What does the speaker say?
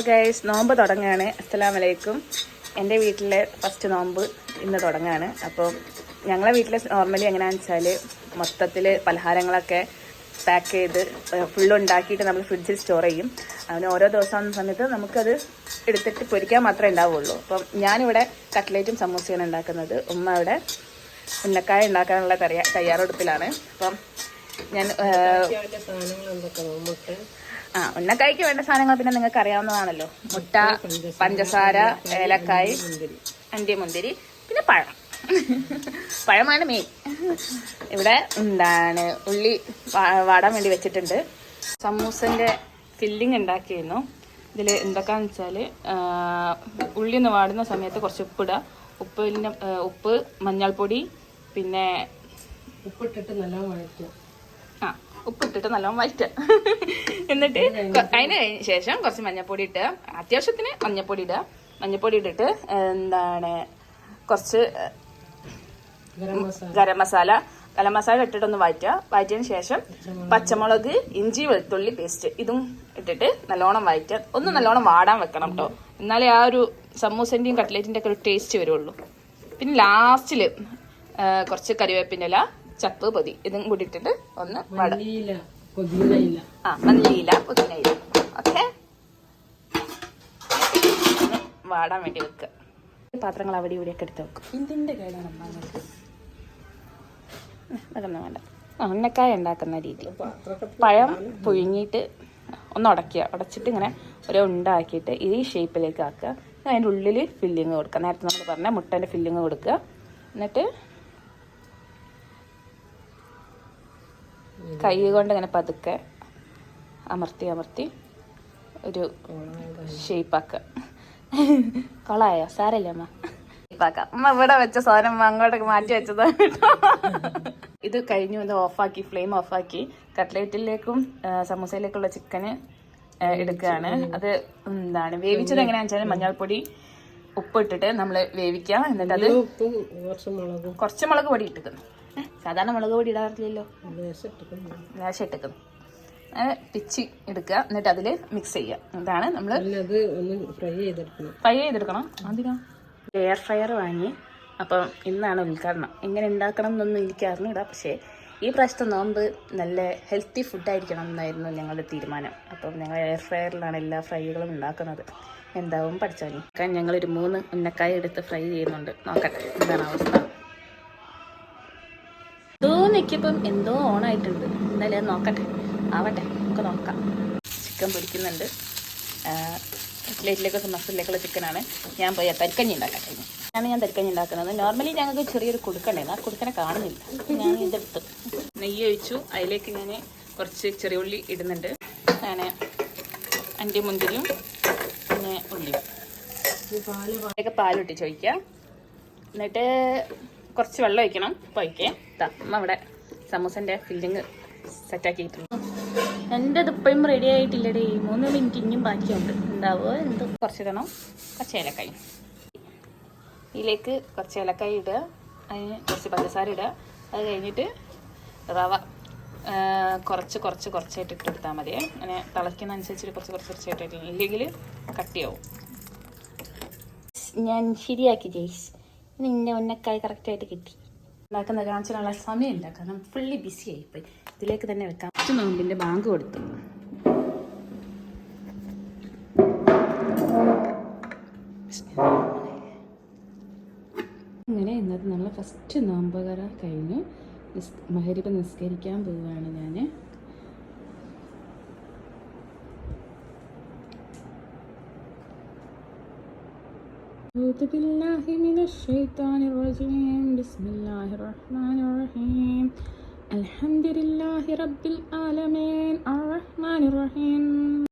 Guys, നോമ്പ് തുടങ്ങുകയാണ്. അസ്സലാമു അലൈക്കും. എൻ്റെ വീട്ടിലെ ഫസ്റ്റ് നോമ്പ് ഇന്ന് തുടങ്ങുകയാണ്. അപ്പോൾ ഞങ്ങളെ വീട്ടിൽ നോർമലി എങ്ങനെയാണെന്ന് വെച്ചാൽ മൊത്തത്തിൽ പലഹാരങ്ങളൊക്കെ പാക്ക് ചെയ്ത് ഫുള്ളുണ്ടാക്കിയിട്ട് നമ്മൾ ഫ്രിഡ്ജിൽ സ്റ്റോർ ചെയ്യും. അതിന് ഓരോ ദിവസം സമയത്ത് നമുക്കത് എടുത്തിട്ട് പൊരിക്കാൻ മാത്രമേ ഉണ്ടാവുള്ളൂ. അപ്പം ഞാനിവിടെ കട്ട്ലേറ്റും സമൂസയാണ് ഉണ്ടാക്കുന്നത്. ഉമ്മ ഇവിടെ ഉന്നക്കായ ഉണ്ടാക്കാനുള്ള തയ്യാറെടുപ്പിലാണ്. അപ്പം ഞാൻ ഉന്നക്കായ്ക്ക് വേണ്ട സാധനങ്ങൾ പിന്നെ നിങ്ങൾക്ക് അറിയാവുന്നതാണല്ലോ. മുട്ട, പഞ്ചസാര, ഏലക്കായ്, അണ്ടിമുന്തിരി, പിന്നെ പഴമാണ് മെയിൻ. ഇവിടെ ഉള്ളി വാടാൻ വേണ്ടി വെച്ചിട്ടുണ്ട്. സമൂസന്റെ ഫില്ലിങ് ഉണ്ടാക്കിയിരുന്നു. ഇതിൽ എന്തൊക്കെയാന്ന് വെച്ചാൽ ഉള്ളി ഒന്ന് വാടുന്ന സമയത്ത് കുറച്ച് ഉപ്പിടുക. ഉപ്പ്, മഞ്ഞൾപ്പൊടി, പിന്നെ ഉപ്പിട്ടിട്ട് നല്ലോണം വഴറ്റുക. എന്നിട്ട് അതിന് ശേഷം കുറച്ച് മഞ്ഞൾപ്പൊടി ഇട്ട്, അത്യാവശ്യത്തിന് മഞ്ഞൾപ്പൊടി ഇട്ടിട്ട് കുറച്ച് ഗരം മസാല ഇട്ടിട്ടൊന്ന് വഴറ്റിയതിന് ശേഷം പച്ചമുളക്, ഇഞ്ചി, വെളുത്തുള്ളി പേസ്റ്റ് ഇതും ഇട്ടിട്ട് നല്ലോണം ഒന്ന് നല്ലോണം വാടാൻ വെക്കണം കേട്ടോ. എന്നാലേ ആ ഒരു സമൂസന്റെയും കട്ട്ലേറ്റിന്റെ ഒക്കെ ഒരു ടേസ്റ്റ് വരുള്ളൂ. പിന്നെ ലാസ്റ്റില് കുറച്ച് കരിവേപ്പിൻ്റെ ഇല, ചപ്പ്, പൊതി ഇതും കൂടി ഇട്ടിട്ട് ഒന്ന് മല്ലിയില, പുതിനയില ഓക്കെ വാടാൻ വേണ്ടി വെക്കുക. പാത്രങ്ങൾ അവിടെ ഇവിടെയൊക്കെ എടുത്ത് വെക്കും. ഇതിന്റെ കേടാണ് അതൊന്നും വേണ്ട. ഉന്നക്കായ ഉണ്ടാക്കുന്ന രീതി, പഴം പുഴുങ്ങിയിട്ട് ഒന്ന് ഉടച്ചിട്ട് ഇങ്ങനെ ഒരു ഉണ്ടാക്കിയിട്ട് ഈ ഷേപ്പിലേക്ക് ആക്കുക. അതിൻ്റെ ഉള്ളിൽ ഫില്ലിങ് കൊടുക്കുക. നേരത്തെ നമ്മൾ പറഞ്ഞ മുട്ടേൻ്റെ ഫില്ലിങ് കൊടുക്കുക. എന്നിട്ട് കൈ കൊണ്ട് ഇങ്ങനെ പതുക്കെ അമർത്തി ഒരു ഷേപ്പാക്കുക. കൊളായോ? സാരല്ലേ അമ്മ, ഷേപ്പാക്കാം. അമ്മ ഇവിടെ വെച്ച സാധനം അങ്ങോട്ടേക്ക് മാറ്റി വെച്ചതാണ് കേട്ടോ. ഇത് കഴിഞ്ഞു. ഇത് ഫ്ലെയിം ഓഫാക്കി കട്ട്ലേറ്റിലേക്കും സമൂസയിലേക്കുള്ള ചിക്കന് എടുക്കുകയാണ്. അത് വേവിച്ചത് എങ്ങനെയാണെന്ന് വെച്ചാൽ മഞ്ഞൾപ്പൊടി, ഉപ്പ് ഇട്ടിട്ട് നമ്മൾ വേവിക്കുക. എന്നിട്ട് അത് കുറച്ച് മുളക് പൊടി ഇട്ടിക്കുന്നു. സാധാരണ മുളക് പൊടി ഇടാറില്ലല്ലോ, ലേശം ഇട്ടിക്കുന്നു. പിച്ചി എടുക്കുക. എന്നിട്ട് അതിൽ മിക്സ് ചെയ്യുക. ഇതാണ് നമ്മൾ ഫ്രൈ ചെയ്തെടുക്കണം. അതിനാ എയർ ഫ്രയർ വാങ്ങി. അപ്പം ഇന്നാണ് ഉദ്ഘാടനം. എങ്ങനെ ഉണ്ടാക്കണം എന്നൊന്നും എനിക്ക് അറിഞ്ഞിടാം. പക്ഷേ ഈ പ്രാവശ്യത്തെ നോമ്പ് നല്ല ഹെൽത്തി ഫുഡായിരിക്കണം എന്നായിരുന്നു ഞങ്ങളുടെ തീരുമാനം. അപ്പം ഞങ്ങൾ എയർ ഫ്രയറിലാണ് എല്ലാ ഫ്രൈകളും ഉണ്ടാക്കുന്നത്. എന്താവും പഠിച്ചോനി. ഞങ്ങളൊരു 3 ഉന്നക്കായ എടുത്ത് ഫ്രൈ ചെയ്യുന്നുണ്ട്. നോക്കട്ടെ എന്താണ് അവസ്ഥ. നിൽക്കിയപ്പം എന്തോ ഓണായിട്ടുണ്ട്. എന്നാലും നോക്കട്ടെ, ആവട്ടെ, നമുക്ക് നോക്കാം. ചിക്കൻ പൊരിക്കുന്നുണ്ട്. കട്ട്ലേറ്റിലേക്കൊക്കെ മസാലയിലേക്കുള്ള ചിക്കനാണ്. ഞാൻ പോയി തരിക്കഞ്ഞി ഉണ്ടാക്കാൻ കഴിഞ്ഞു. ഞാൻ തരിക്കഞ്ഞി ഉണ്ടാക്കുന്നത്. നോർമലി ഞങ്ങൾക്ക് ചെറിയൊരു കുടുക്കണ്ടായിരുന്നു. ആ കുടുക്കനെ കാണുന്നില്ല. ഞാൻ ഇതെടുത്തു നെയ്യ് ഒഴിച്ചു. അതിലേക്ക് ഞാൻ കുറച്ച് ചെറിയ ഉള്ളി ഇടുന്നുണ്ട്. ഞാൻ അണ്ടിമുന്തിരിയും പിന്നെ ഉള്ളിയും പാലൊട്ടിച്ച് ഒഴിക്കുക. എന്നിട്ട് കുറച്ച് വെള്ളം ഒഴിക്കണം. അപ്പോൾ ഒഴിക്കേ. അമ്മ അവിടെ സമൂസൻ്റെ ഫില്ലിങ് സെറ്റാക്കിയിട്ടുണ്ട്. എൻ്റെ ഇതിപ്പോഴും റെഡി ആയിട്ടില്ലടേ. 3 മിനിറ്റ് ഇനിയും ബാക്കിയുണ്ട്. ഉണ്ടാവുമോ എന്തോ. കുറച്ചിടണം. കുറച്ച് ഏലക്കായി, ഇതിലേക്ക് കുറച്ച് ഏലക്കായി ഇടുക. അതിന് കുറച്ച് പഞ്ചസാര ഇടുക. അത് കഴിഞ്ഞിട്ട് റവ കുറച്ചായിട്ട് ഇട്ടെടുത്താൽ മതി. അങ്ങനെ തിളയ്ക്കുന്ന അനുസരിച്ചിട്ട് കുറച്ചായിട്ട് ഇല്ലെങ്കിൽ കട്ടിയാവും. ഞാൻ ശരിയാക്കി ജയിസ്. നിന്നെ ഉന്നക്കായി കറക്റ്റായിട്ട് കിട്ടി. ഉണ്ടാക്കുന്ന കാണിച്ചാലുള്ള സമയമില്ല, കാരണം ഫുള്ളി ബിസി ആയിപ്പോയി. ഇതിലേക്ക് തന്നെ വെക്കാം. നോമ്പിൻ്റെ ബാങ്ക് കൊടുത്തു. അങ്ങനെ ഇന്നത്തെ നമ്മൾ ഫസ്റ്റ് നോമ്പുകറ കഴിഞ്ഞു. മഗ്‌രിബ് നിസ്കരിക്കാൻ പോവുകയാണ് ഞാൻ. أعوذ بالله من الشيطان الرجيم. بسم الله الرحمن الرحيم. الحمد لله رب العالمين الرحمن الرحيم